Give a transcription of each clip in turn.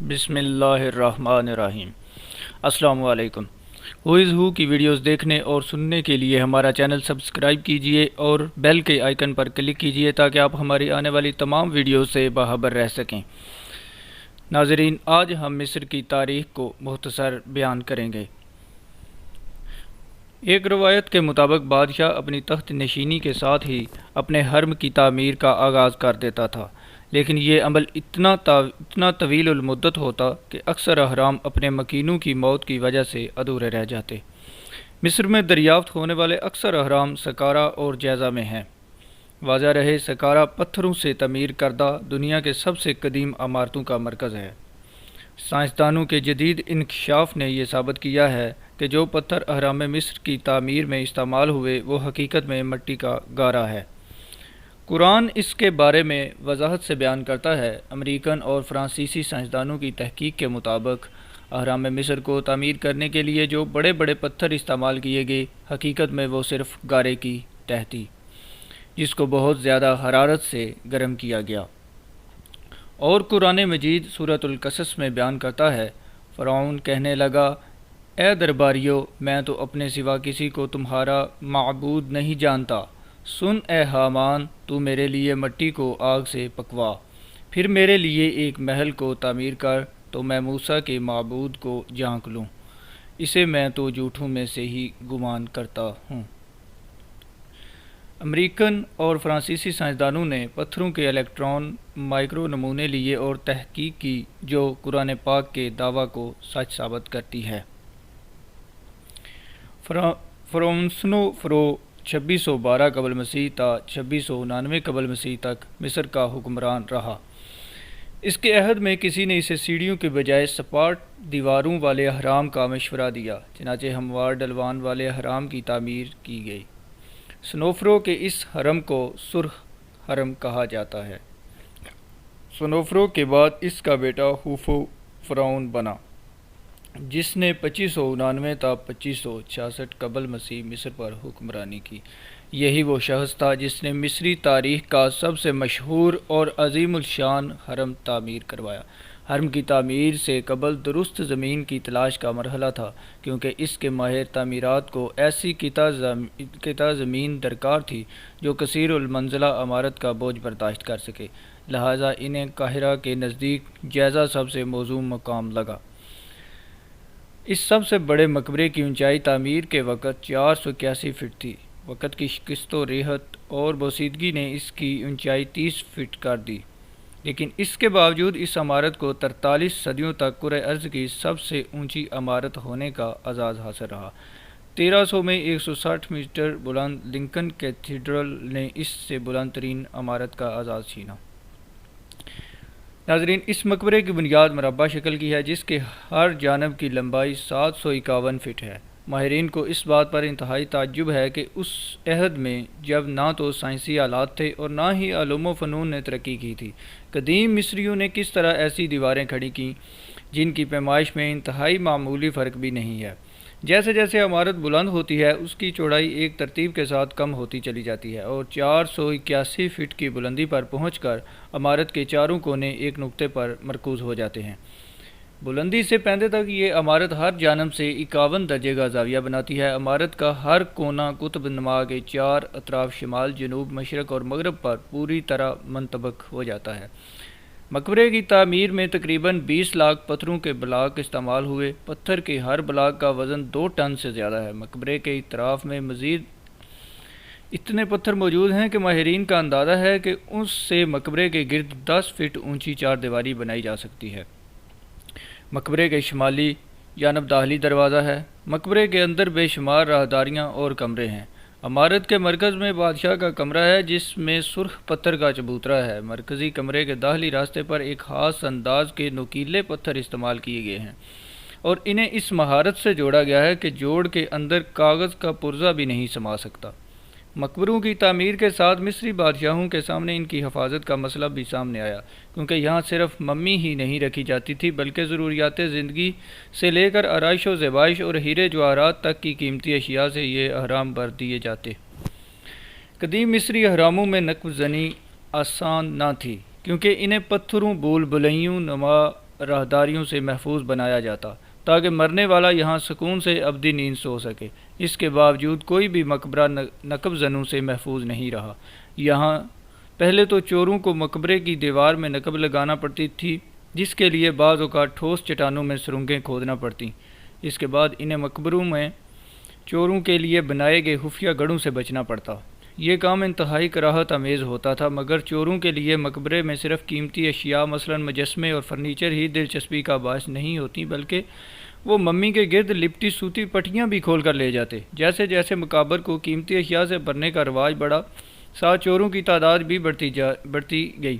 بسم اللہ الرحمن الرحیم۔ السلام علیکم۔ ہو از ہو کی ویڈیوز دیکھنے اور سننے کے لیے ہمارا چینل سبسکرائب کیجئے اور بیل کے آئیکن پر کلک کیجئے تاکہ آپ ہماری آنے والی تمام ویڈیوز سے باخبر رہ سکیں۔ ناظرین، آج ہم مصر کی تاریخ کو مختصر بیان کریں گے۔ ایک روایت کے مطابق بادشاہ اپنی تخت نشینی کے ساتھ ہی اپنے حرم کی تعمیر کا آغاز کر دیتا تھا، لیکن یہ عمل اتنا طویل المدت ہوتا کہ اکثر اہرام اپنے مکینوں کی موت کی وجہ سے ادھورے رہ جاتے۔ مصر میں دریافت ہونے والے اکثر اہرام سکارا اور جیزہ میں ہیں۔ واضح رہے، سکارا پتھروں سے تعمیر کردہ دنیا کے سب سے قدیم عمارتوں کا مرکز ہے۔ سائنسدانوں کے جدید انکشاف نے یہ ثابت کیا ہے کہ جو پتھر اہرام مصر کی تعمیر میں استعمال ہوئے وہ حقیقت میں مٹی کا گارا ہے۔ قرآن اس کے بارے میں وضاحت سے بیان کرتا ہے۔ امریکن اور فرانسیسی سائنسدانوں کی تحقیق کے مطابق اہرام مصر کو تعمیر کرنے کے لیے جو بڑے بڑے پتھر استعمال کیے گئے، حقیقت میں وہ صرف گارے کی تہ تھی جس کو بہت زیادہ حرارت سے گرم کیا گیا۔ اور قرآن مجید سورۃ القصص میں بیان کرتا ہے، فرعون کہنے لگا، اے درباریو، میں تو اپنے سوا کسی کو تمہارا معبود نہیں جانتا۔ سن اے حامان، تو میرے لیے مٹی کو آگ سے پکوا، پھر میرے لیے ایک محل کو تعمیر کر تو میں موسیٰ کے معبود کو جھانک لوں، اسے میں تو جھوٹوں میں سے ہی گمان کرتا ہوں۔ امریکن اور فرانسیسی سائنسدانوں نے پتھروں کے الیکٹران مائکرو نمونے لیے اور تحقیق کی جو قرآن پاک کے دعویٰ کو سچ ثابت کرتی ہے۔ فرونسنو فرو 2612 قبل مسیح تا 2699 قبل مسیح تک مصر کا حکمران رہا۔ اس کے عہد میں کسی نے اسے سیڑھیوں کے بجائے سپاٹ دیواروں والے اہرام کا مشورہ دیا، چنانچہ ہموار ڈھلوان والے اہرام کی تعمیر کی گئی۔ سنوفرو کے اس حرم کو سرخ حرم کہا جاتا ہے۔ سنوفرو کے بعد اس کا بیٹا خوفو فرعون بنا، جس نے 2599 تا 2566 قبل مسیح مصر پر حکمرانی کی۔ یہی وہ شخص تھا جس نے مصری تاریخ کا سب سے مشہور اور عظیم الشان حرم تعمیر کروایا۔ حرم کی تعمیر سے قبل درست زمین کی تلاش کا مرحلہ تھا، کیونکہ اس کے ماہر تعمیرات کو ایسی قطع زمین درکار تھی جو کثیر المنزلہ عمارت کا بوجھ برداشت کر سکے، لہٰذا انہیں قاہرہ کے نزدیک جیزہ سب سے موزوں مقام لگا۔ اس سب سے بڑے مقبرے کی اونچائی تعمیر کے وقت 481 فٹ تھی۔ وقت کی شکست و ریحت اور بوسیدگی نے اس کی اونچائی 30 فٹ کر دی، لیکن اس کے باوجود اس عمارت کو 43 صدیوں تک کرۂ ارض کی سب سے اونچی عمارت ہونے کا اعزاز حاصل رہا۔ 1300 میں 160 میٹر بلند لنکن کیتھیڈرل نے اس سے بلند ترین عمارت کا اعزاز چھینا۔ ناظرین، اس مقبرے کی بنیاد مربع شکل کی ہے جس کے ہر جانب کی لمبائی 751 فٹ ہے۔ ماہرین کو اس بات پر انتہائی تعجب ہے کہ اس عہد میں جب نہ تو سائنسی آلات تھے اور نہ ہی علوم و فنون نے ترقی کی تھی، قدیم مصریوں نے کس طرح ایسی دیواریں کھڑی کیں جن کی پیمائش میں انتہائی معمولی فرق بھی نہیں ہے۔ جیسے جیسے عمارت بلند ہوتی ہے اس کی چوڑائی ایک ترتیب کے ساتھ کم ہوتی چلی جاتی ہے اور 481 فٹ کی بلندی پر پہنچ کر عمارت کے چاروں کونے ایک نقطے پر مرکوز ہو جاتے ہیں۔ بلندی سے پیندے تک یہ عمارت ہر جانب سے 51 درجے کا زاویہ بناتی ہے۔ عمارت کا ہر کونا قطب نما کے 4 اطراف شمال، جنوب، مشرق اور مغرب پر پوری طرح منطبق ہو جاتا ہے۔ مقبرے کی تعمیر میں تقریباً 20 لاکھ پتھروں کے بلاک استعمال ہوئے۔ پتھر کے ہر بلاک کا وزن 2 ٹن سے زیادہ ہے۔ مقبرے کے اطراف میں مزید اتنے پتھر موجود ہیں کہ ماہرین کا اندازہ ہے کہ اس سے مقبرے کے گرد 10 فٹ اونچی 4 دیواری بنائی جا سکتی ہے۔ مقبرے کے شمالی جانب داخلی دروازہ ہے۔ مقبرے کے اندر بے شمار راہداریاں اور کمرے ہیں۔ عمارت کے مرکز میں بادشاہ کا کمرہ ہے جس میں سرخ پتھر کا چبوترا ہے۔ مرکزی کمرے کے داخلی راستے پر ایک خاص انداز کے نوکیلے پتھر استعمال کیے گئے ہیں اور انہیں اس مہارت سے جوڑا گیا ہے کہ جوڑ کے اندر کاغذ کا پرزہ بھی نہیں سما سکتا۔ مقبروں کی تعمیر کے ساتھ مصری بادشاہوں کے سامنے ان کی حفاظت کا مسئلہ بھی سامنے آیا، کیونکہ یہاں صرف ممی ہی نہیں رکھی جاتی تھی بلکہ ضروریات زندگی سے لے کر آرائش و زیبائش اور ہیرے جواہرات تک کی قیمتی اشیاء سے یہ اہرام بھر دیے جاتے۔ قدیم مصری اہراموں میں نقب زنی آسان نہ تھی، کیونکہ انہیں پتھروں، بول بلیوں نما راہداریوں سے محفوظ بنایا جاتا تاکہ مرنے والا یہاں سکون سے ابدی نیند سو سکے۔ اس کے باوجود کوئی بھی مقبرہ نقب زنوں سے محفوظ نہیں رہا۔ یہاں پہلے تو چوروں کو مقبرے کی دیوار میں نقب لگانا پڑتی تھی، جس کے لیے بعض اوقات ٹھوس چٹانوں میں سرنگیں کھودنا پڑتیں۔ اس کے بعد انہیں مقبروں میں چوروں کے لیے بنائے گئے خفیہ گڑھوں سے بچنا پڑتا۔ یہ کام انتہائی کراہت آمیز ہوتا تھا، مگر چوروں کے لیے مقبرے میں صرف قیمتی اشیاء مثلا مجسمے اور فرنیچر ہی دلچسپی کا باعث نہیں ہوتی، بلکہ وہ ممی کے گرد لپٹی سوتی پٹیاں بھی کھول کر لے جاتے۔ جیسے جیسے مقابر کو قیمتی اشیاء سے بھرنے کا رواج بڑھا، ساتھ چوروں کی تعداد بھی بڑھتی گئی۔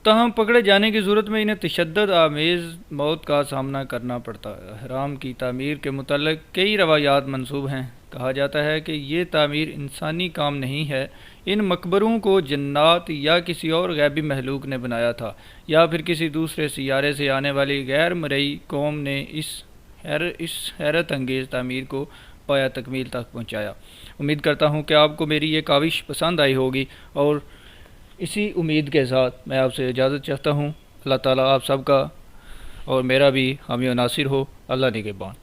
تاہم پکڑے جانے کی صورت میں انہیں تشدد آمیز موت کا سامنا کرنا پڑتا۔ اہرام کی تعمیر کے متعلق کئی روایات منسوب ہیں۔ کہا جاتا ہے کہ یہ تعمیر انسانی کام نہیں ہے، ان مقبروں کو جنات یا کسی اور غیبی مخلوق نے بنایا تھا، یا پھر کسی دوسرے سیارے سے آنے والی غیر مرئی قوم نے اس حیرت انگیز تعمیر کو پایا تکمیل تک پہنچایا۔ امید کرتا ہوں کہ آپ کو میری یہ کاوش پسند آئی ہوگی، اور اسی امید کے ساتھ میں آپ سے اجازت چاہتا ہوں۔ اللہ تعالیٰ آپ سب کا اور میرا بھی حامی و ناصر ہو۔ اللہ نگہبان۔